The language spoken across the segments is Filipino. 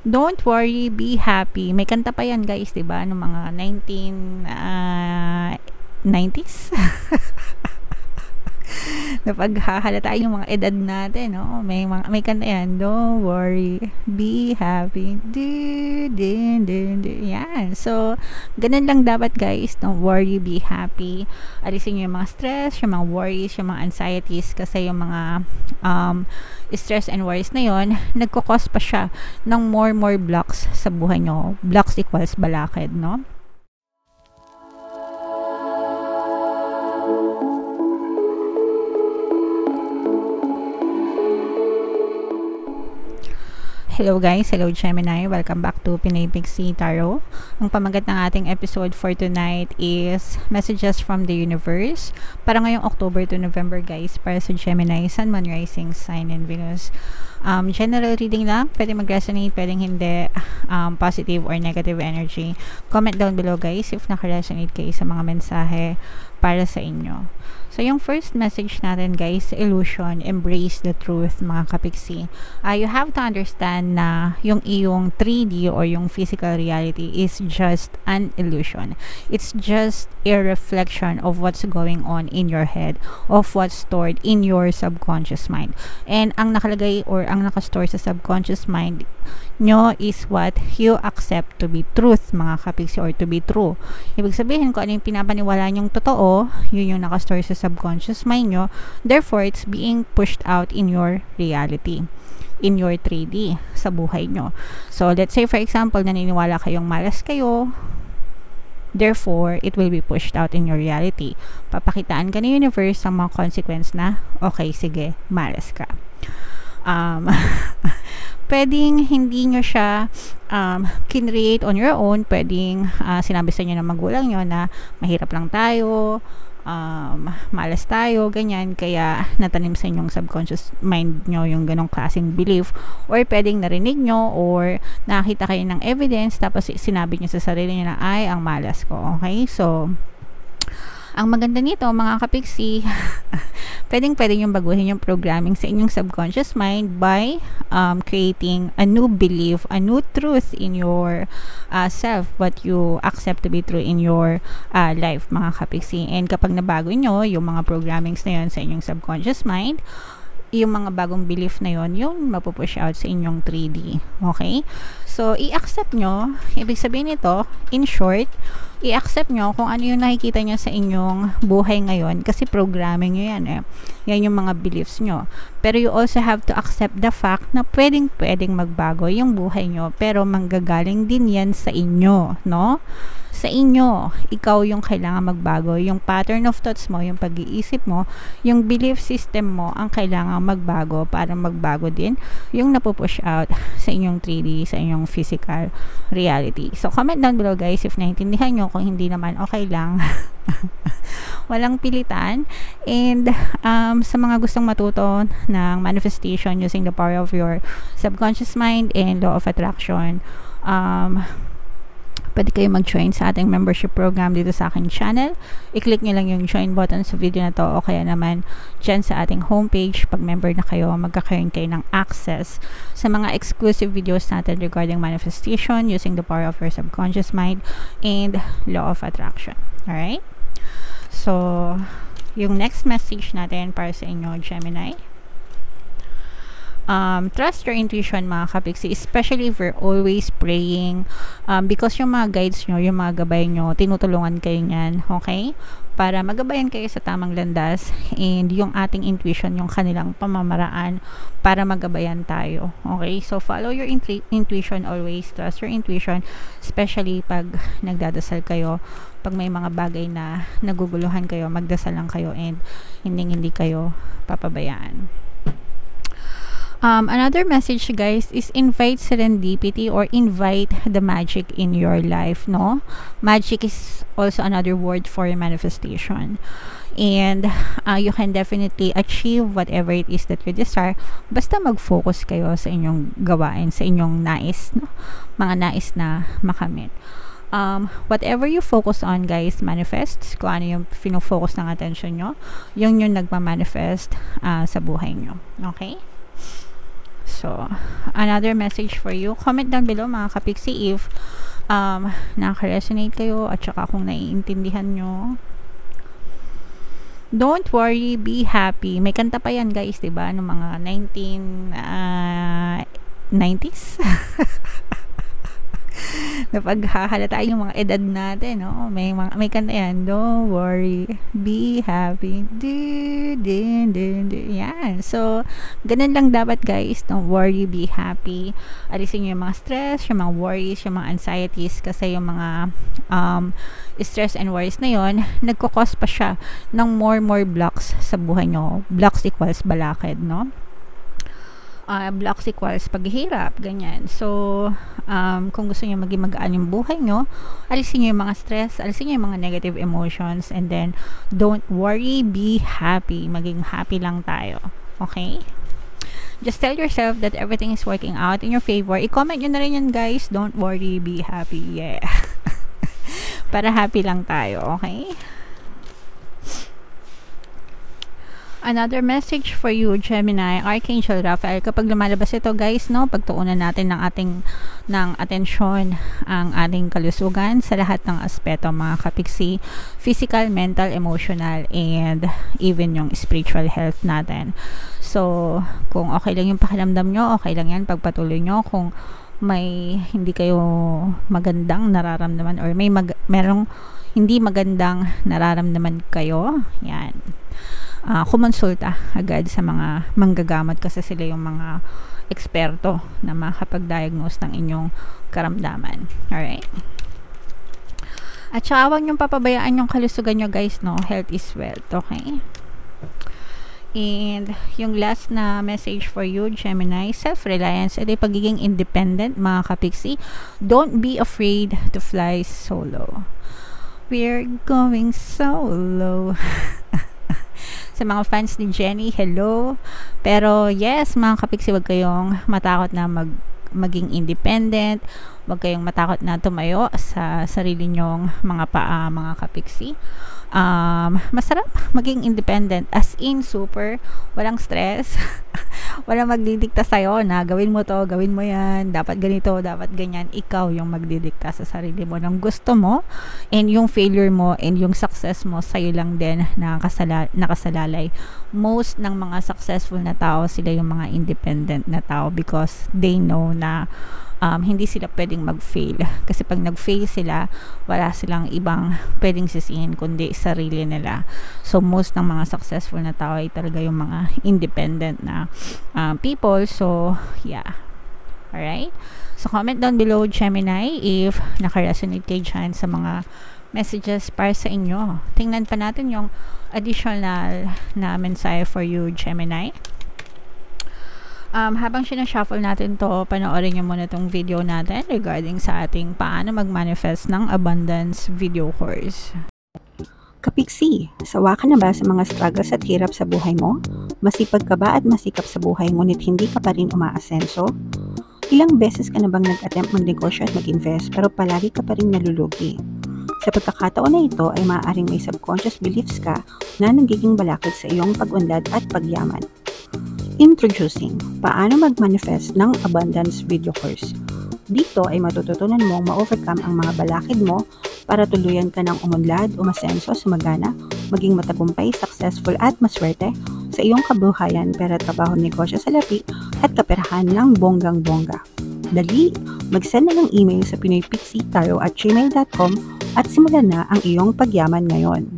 Don't worry, be happy. May kanta pa yan guys, diba? Noong mga 90s. Napaghahalata yung mga edad natin, no? May kanta yan. Don't worry, be happy. Yan. So, ganun lang dapat guys. Don't worry, be happy. Alisin nyo yung mga stress, yung mga worries, yung mga anxieties kasi yung mga stress and worries na yon nagkukos pa siya ng more blocks sa buhay nyo. Blocks equals balakid, no? Hello guys, hello Gemini, welcome back to Pinay Pixie Tarot. Ang pamagat ng ating episode for tonight is Messages from the Universe para ngayong October to November guys, para sa Gemini, Sun, Moon, Rising, Sign, and Venus. General reading lang, pwede mag-resonate, pwedeng hindi, positive or negative energy. Comment down below guys if naka-resonate kayo sa mga mensahe para sa inyo. So, yung first message natin guys, illusion, embrace the truth mga kapiksi. You have to understand na yung iyong 3D or yung physical reality is just an illusion. It's just a reflection of what's going on in your head, of what's stored in your subconscious mind. And ang nakalagay or ang nakastore sa subconscious mind nyo is what you accept to be truth mga kapiksi or to be true. Ibig sabihin kung ano yung pinapaniwala nyong totoo, yun yung nakastore sa subconscious mind nyo, therefore it's being pushed out in your reality, in your 3D sa buhay nyo. So let's say for example naniniwala kayong malas kayo, therefore it will be pushed out in your reality. Papakitaan ka ng universe ang mga consequence na okay, sige, malas ka. Pwedeng hindi nyo siya kinreate on your own. Pwedeng sinabi sa inyo ng magulang nyo na mahirap lang tayo, malas tayo, ganyan, kaya natanim sa inyong subconscious mind nyo yung ganong klaseng belief. Or pwedeng narinig nyo or nakita kayo ng evidence tapos sinabi nyo sa sarili nyo na ay, ang malas ko. Okay, so ang maganda nito mga kapiksi, pwedeng yung baguhin yung programming sa inyong subconscious mind by creating a new belief, a new truth in your self, what you accept to be true in your life mga kapiksi. And kapag nabago nyo yung mga programmings na yun sa inyong subconscious mind, yung mga bagong belief na yon yung mapupush out sa inyong 3D. Okay? So, i-accept nyo, ibig sabihin nito, in short, i-accept nyo kung ano yung nakikita nyo sa inyong buhay ngayon kasi programming nyo yan eh. Yan yung mga beliefs nyo. Pero you also have to accept the fact na pwedeng magbago yung buhay nyo pero manggagaling din yan sa inyo, no? Sa inyo, ikaw yung kailangan magbago. Yung pattern of thoughts mo, yung pag-iisip mo, yung belief system mo ang kailangan magbago para magbago din yung napupush out sa inyong 3D, sa inyong physical reality. So, comment down below guys if naintindihan nyo. Kung hindi naman, okay lang. Walang pilitan. And sa mga gustong matuto ng manifestation using the power of your subconscious mind and law of attraction, pwede kayo mag-join sa ating membership program dito sa aking channel. I-click nyo lang yung join button sa video na to o kaya naman dyan sa ating homepage. Pag member na kayo, magkakaroon kayo ng access sa mga exclusive videos natin regarding manifestation using the power of your subconscious mind and law of attraction. Alright? So, yung next message natin para sa inyo, Gemini. Trust your intuition mga kapiksi, especially if we're always praying, because yung mga guides nyo, yung mga gabay nyo, tinutulungan kayo nyan, okay? Para magabayan kayo sa tamang landas and yung ating intuition, yung kanilang pamamaraan para magabayan tayo, okay? So follow your intuition always, trust your intuition, especially pag nagdadasal kayo, pag may mga bagay na naguguluhan kayo, magdasal lang kayo and hindi kayo papabayaan. Another message guys is invite serendipity or invite the magic in your life, no? Magic is also another word for manifestation. And you can definitely achieve whatever it is that you desire basta mag-focus kayo sa inyong gawain, sa inyong nais, no? Mga nais na makamit. Whatever you focus on guys manifests. Kung ano yung fino-focus ng attention nyo, yung nagmamanifest sa buhay nyo. Okay? So, another message for you. Comment down below mga kapiksi if nakaka-resonate kayo at saka kung naiintindihan nyo. Don't worry, be happy. May kanta pa yan guys, diba? Noong mga 1990s. Napaghahalata yung mga edad natin, no? May kanta yan. Don't worry, be happy. Yan. So, ganun lang dapat guys. Don't worry, be happy. Alisin nyo yung mga stress, yung mga worries, yung mga anxieties. Kasi yung mga stress and worries na yon, nagkukos pa siya ng more blocks sa buhay nyo. Blocks equals balakid, no? Blocks equals paghihirap, ganyan. So, kung gusto niyo maging magaan yung buhay nyo, alisin niyo yung mga stress, alisin niyo yung mga negative emotions, and then, don't worry, be happy. Maging happy lang tayo. Okay? Just tell yourself that everything is working out in your favor. I-comment nyo na rin yan, guys. Don't worry, be happy. Yeah. Para happy lang tayo, okay? Another message for you, Gemini, Archangel Raphael. Kapag lumalabas ito, guys, no, pagtuunan natin ng atensyon ang ating kalusugan sa lahat ng aspeto, mga kapiksi, physical, mental, emotional, and even yung spiritual health natin. So, kung okay lang yung pakiramdam nyo, okay lang yan, pagpatuloy nyo. Kung may hindi kayo magandang nararamdaman or merong hindi magandang nararamdaman kayo, yan. Kumonsulta agad sa mga manggagamot kasi sila yung mga eksperto na makapag-diagnose ng inyong karamdaman. Alright? At saka huwag niyong papabayaan yung kalusugan nyo, guys, no? Health is wealth, okay? And yung last na message for you, Gemini, self-reliance, ito yung pagiging independent, mga kapiksi. Don't be afraid to fly solo. We're going solo. Sa mga fans ni Jenny, hello. Pero yes, mga kapiksi, wag kayong matakot na maging independent. Wag kayong matakot na tumayo sa sarili nyong mga paa, mga kapiksi. Masarap maging independent, as in super, walang stress. Walang magdidikta sa'yo na gawin mo to, gawin mo yan, dapat ganito, dapat ganyan. Ikaw yung magdidikta sa sarili mo ng gusto mo, and yung failure mo and yung success mo sa'yo lang din nakasalalay. Most ng mga successful na tao, sila yung mga independent na tao because they know na hindi sila pwedeng mag-fail. Kasi pag nag-fail sila, wala silang ibang pwedeng sisihin kundi sarili nila. So, most ng mga successful na tao ay talaga yung mga independent na people. So, yeah. Alright? So, comment down below, Gemini, if naka-resonate kayo dyan sa mga messages para sa inyo. Tingnan pa natin yung additional na mensahe for you, Gemini. Habang sinashuffle natin to, panoorin nyo muna tong video natin regarding sa ating paano mag-manifest ng abundance video course. Kapiksi, sawa ka na ba sa mga struggles at hirap sa buhay mo? Masipag ka ba at masikap sa buhay ngunit hindi ka pa rin umaasenso? Ilang beses ka na bang nag-attempt magnegosyo at mag-invest pero palagi ka pa rin nalulugi? Sa pagkakataon na ito ay maaaring may subconscious beliefs ka na nagiging balakid sa iyong pag-unlad at pagyaman. Introducing, paano mag-manifest ng abundance video course. Dito ay matututunan mong ma-overcome ang mga balakid mo para tuluyan ka ng umunlad, umasenso, sumagana, maging matagumpay, successful at maswerte sa iyong kabuhayan, pera, trabaho, negosyo, salapi at kaperahan ng bonggang-bongga. Dali, mag-send na ng email sa pinoypixie@gmail.com at simulan na ang iyong pagyaman ngayon.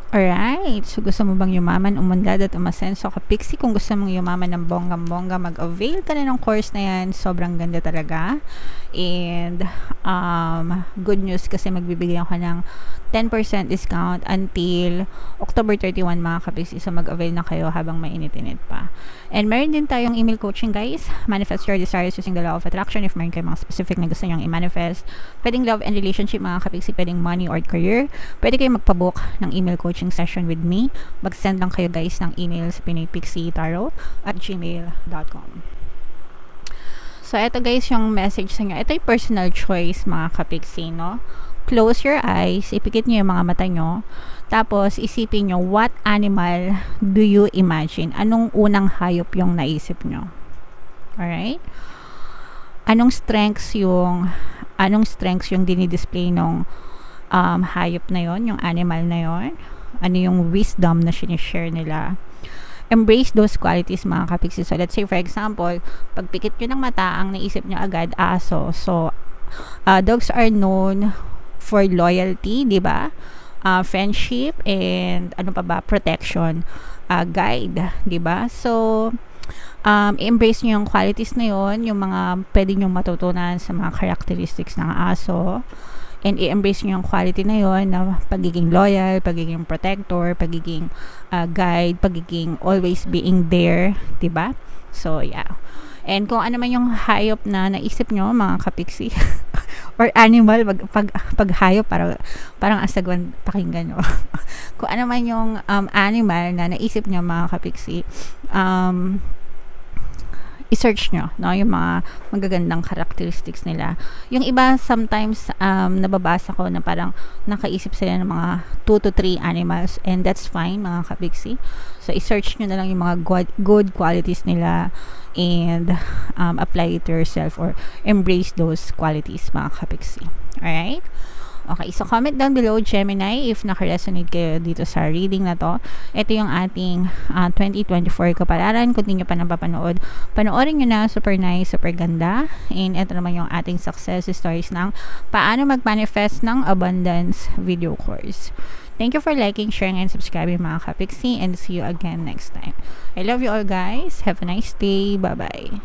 Alright, so gusto mo bang yumaman, umunlad at umasenso ka, Pixie? Kung gusto mong yumaman ng bonggang-bongga, mag-avail ka na ng course na yan. Sobrang ganda talaga. And good news kasi magbibigay ako ng 10% discount until October 31, mga kapiksi. So mag-avail na kayo habang mainit-init pa. And meron din tayong email coaching, guys. Manifest your desires using the law of attraction. If meron kayo mga specific na gusto nyong i-manifest, pwedeng love and relationship, mga kapiksi, pwedeng money or career, pwede kayo magpabook ng email coaching session with me. Mag-send lang kayo, guys, ng email sa pinoypixietarot@gmail.com. So, ito, guys, yung message sa inyo. Ito yung personal choice, mga kapiksi, no? Close your eyes, ipikit nyo yung mga mata nyo, tapos isipin nyo, what animal do you imagine? Anong unang hayop yung naisip nyo? Alright? Anong strengths yung dinidisplay ng hayop na yon, yung animal na yon? Ano yung wisdom na sinishare nila? Embrace those qualities, mga kapiksi. So, let's say, for example, pag pikit nyo ng mata, ang naisip nyo agad, aso. So, dogs are known for loyalty, di ba? Friendship, and ano pa ba? Protection. Guide, di ba? So, embrace nyo yung qualities na yon, yung mga pwede nyo matutunan sa mga characteristics ng aso. And i-embrace nyo yung quality na yon, na pagiging loyal, pagiging protector, pagiging guide, pagiging always being there, diba? So, yeah. And kung ano man yung hayop na naisip nyo, mga kapiksi, or animal, pag hayop, parang asagwan pakinggan nyo. Kung ano man yung animal na naisip nyo, mga kapiksi, i-search nyo, no, yung mga magagandang characteristics nila. Yung iba, sometimes, nababasa ko na parang nakaisip sila ng mga 2 to 3 animals, and that's fine, mga kabigsi. So, i-search nyo na lang yung mga good qualities nila, and apply it to yourself, or embrace those qualities, mga kabigsi. Alright? Okay, so comment down below, Gemini, if naka-resonate kayo dito sa reading na to. Ito yung ating 2024 kapalaran. Kung hindi nyo pa napapanood, panoorin nyo na. Super nice, super ganda. And ito naman yung ating success stories ng paano mag-manifest ng abundance video course. Thank you for liking, sharing, and subscribing, mga kapiksi, and see you again next time. I love you all, guys. Have a nice day. Bye-bye.